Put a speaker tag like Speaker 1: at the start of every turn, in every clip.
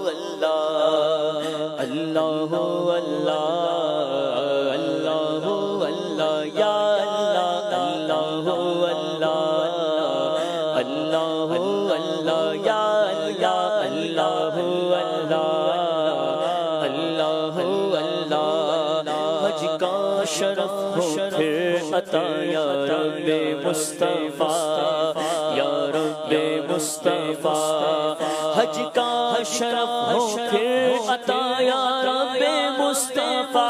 Speaker 1: اللہ اللہ اللہ اللہ یا اللہ اللہ اللہ اللہ یا اللہ اللہ اللہ حج کا شرف ہو پھر عطا یا رب مصطفیٰ یا رب مصطفیٰ حج کا شرف ہو پھر عطا یا رب مصطفیٰ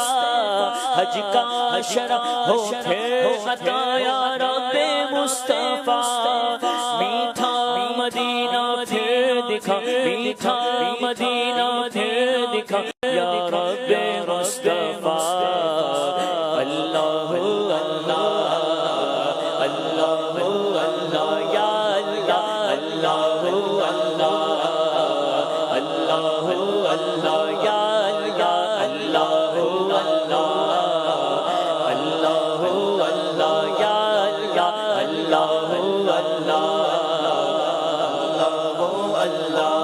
Speaker 1: حج کا شرف ہو پھر عطا یا رب مصطفیٰ میٹھا مدینہ پھر دکھا میٹھا مدینہ پھر دکھا یا رب مصطفیٰ اللہ اللہ اللہ اللہ یا اللہ اللہ اللہ یا اللہ اللہ اللہ یا اللہ اللہ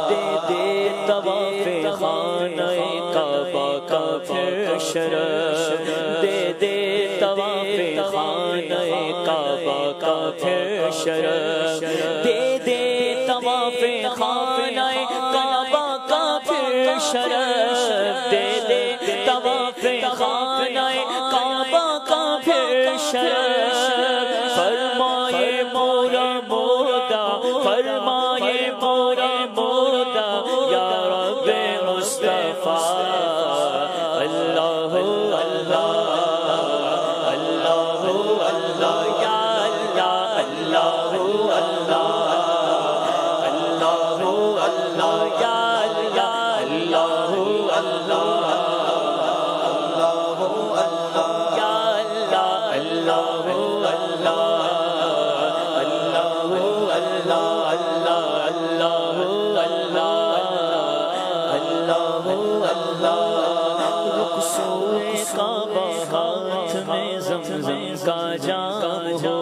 Speaker 1: دے دے طواف خانہ کعبہ کا پھر شرف دے دے طواف خانہ کعبہ کا پھر شرف دے دے طواف خانہ کعبہ کا پھر شرف دے دے طواف خانہ کعبہ کا پھر شرف فرمائے مولا مولا فرمائے مولا مولا یا رب مصطفیٰ اللہ اللہ اللہ اللہ یا اللہ اللہ اللہ یا اللہ رخسوئے کعبہ ہاتھ میں زمزم کا جام ہو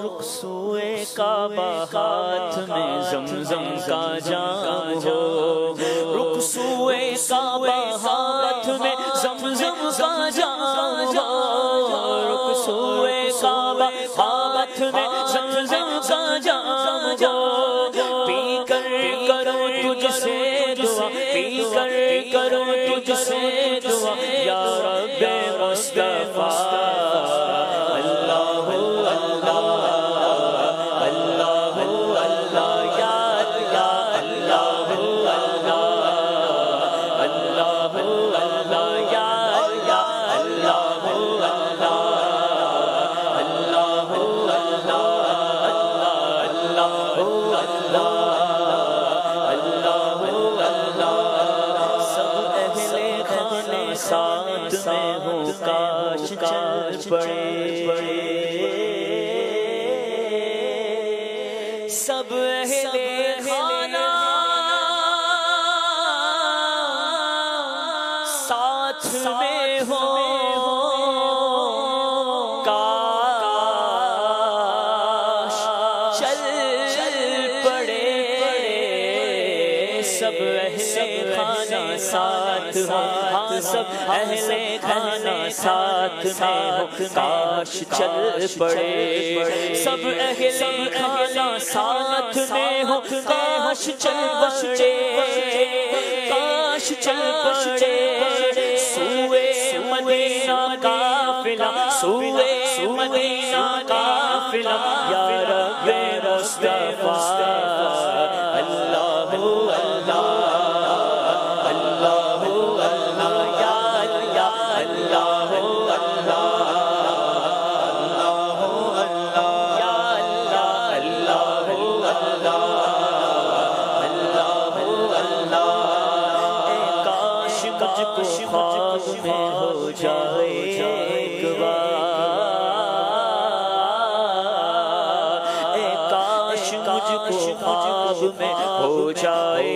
Speaker 1: رخسوئے کعبہ ہاتھ میں زمزم کا جام ہو رخسوئے کعبہ ہاتھ میں زمزم کا جام ہو رخسوئے کعبہ ہاتھ میں زمزم کا جام ہو پی کر کرو تجھ سے دعا پی کر کرو تجھ سے دعا یا رب مصطفیٰ اللہ اللہ اللہ اللہ یا اللہ اللہ اللہ یا اللہ ساتھ میں ہو کاش چل پڑے سب اہل خانہ ساتھ میں ہو کاش چل پڑے سب اہل خانہ ساتھ ہو سب اہل خانہ ساتھ میں ہو کاش چل پڑے سب اہل خانہ ساتھ میں ہو کاش چل پڑے کاش چل پڑے سوئے مدینہ قافلہ سوئے مدینہ قافلہ یا رب مصطفیٰ اللہ اللہ خواب میں ہو جائے ایک بار اے کاش مجھ کو خواب میں ہو جائے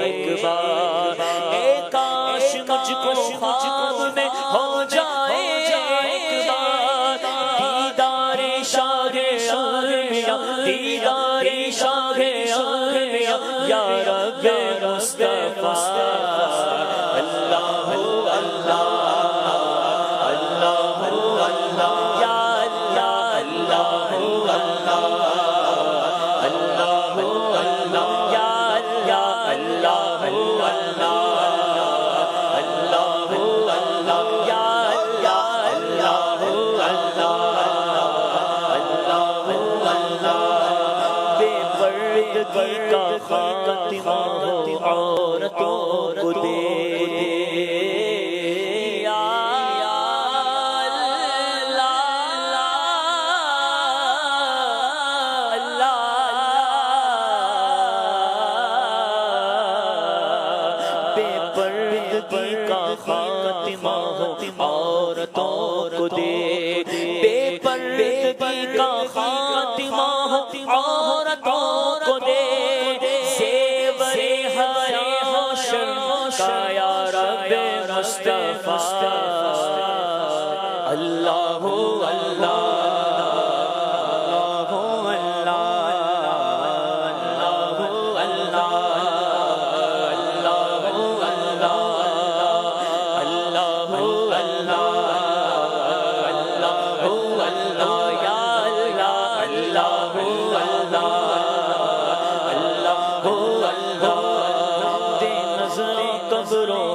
Speaker 1: ایک بار اے کاش مجھ کو خواب میں ہو جائے ایک بار دیدار شاہ انبیاء دیدار شاہ انبیاء یا رب مصطفیٰ اللہ اللہ اللہ اللہ یا اللہ اللہ اللہ اللہ یا اللہ کا خاتمہ ہو عورتوں کو دے یا بے پردگی کا خاتمہ ہو عورتوں کو دے بے پردگی کا خاتمہ ہو عورتوں کو دے زیور حیا شرم یا رب مصطفیٰ اللہ اللہ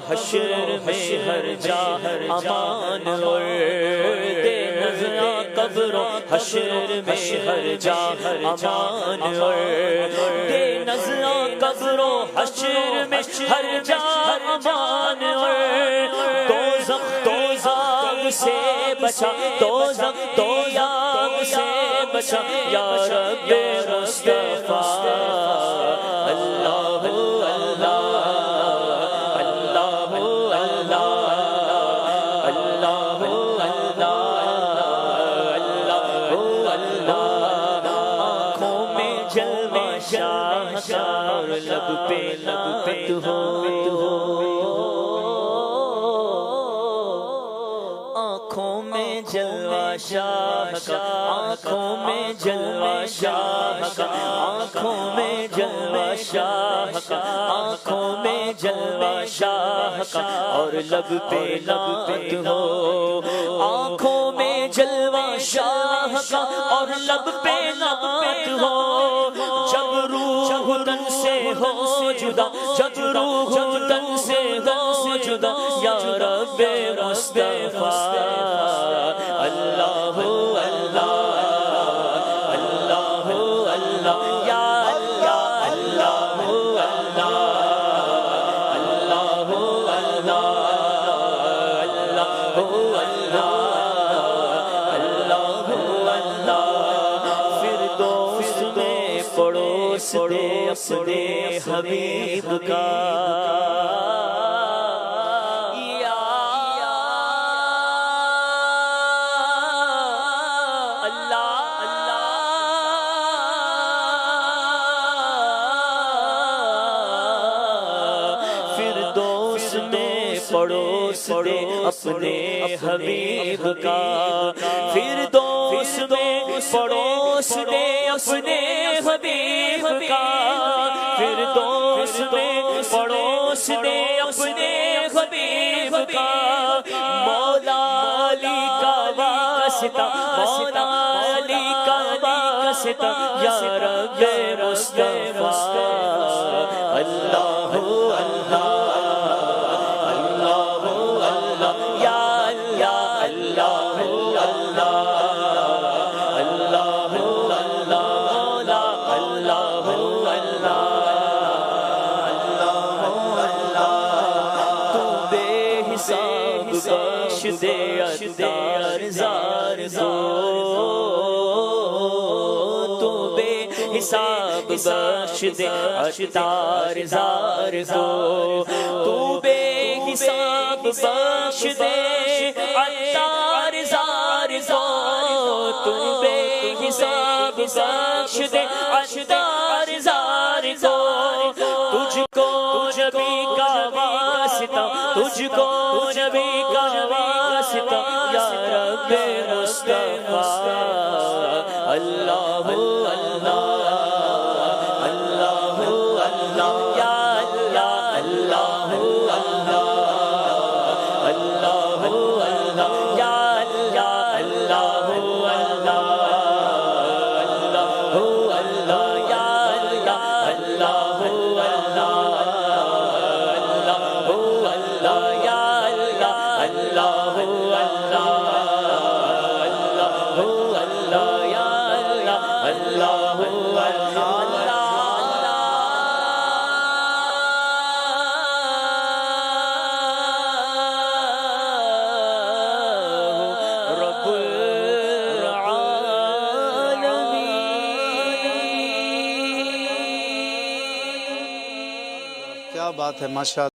Speaker 1: حشر میں ہر جا امان اور دے نظرہ قبر و حشر میں ہر جا امان اور دے نظرہ قبر و حشر میں ہر جا امان اور دوزخ سے بچا دوزخ سے بچا یا رب مصطفیٰ اللہ اللہ اور لب پہ نعت ہو آنکھوں میں جلوہ شاہ کا آنکھوں میں جلوہ شاہ کا آنکھوں میں جلوہ شاہ کا آنکھوں میں جلوہ شاہ کا اور لب پہ نعت ہو آنکھوں میں جلوہ شاہ کا اور لب پہ نعت ہو جب روح تن سے ہو جدا جب روح تن سے ہو جدا یا رب مصطفیٰ اللہ اللہ اللہ اللہ یا اللہ اللہ اللہ اللہ پڑوس دے اپنے حبیب کا یا اللہ اللہ فردوس میں پڑوس دے اپنے حبیب کا فردوس میں پڑوس دے اپنے حبیب کا فردوس میں پڑوس دے اپنے حبیب کا مولا علی کا واسطہ مولا علی کا واسطہ یا رب مصطفیٰ اللہ اللہ بخش دے اتار زار کو تو بے حساب بخش دے اتار زار کو تو بے حساب بخش دے اتار زار کو تو بے حساب بخش دے اتار زار کو تجھ کو نبی کا واسطہ تجھ کو نبی کا واسطہ یا رب مصطفیٰ اللہ اللہ
Speaker 2: کیا بات ہے، ماشاء اللہ.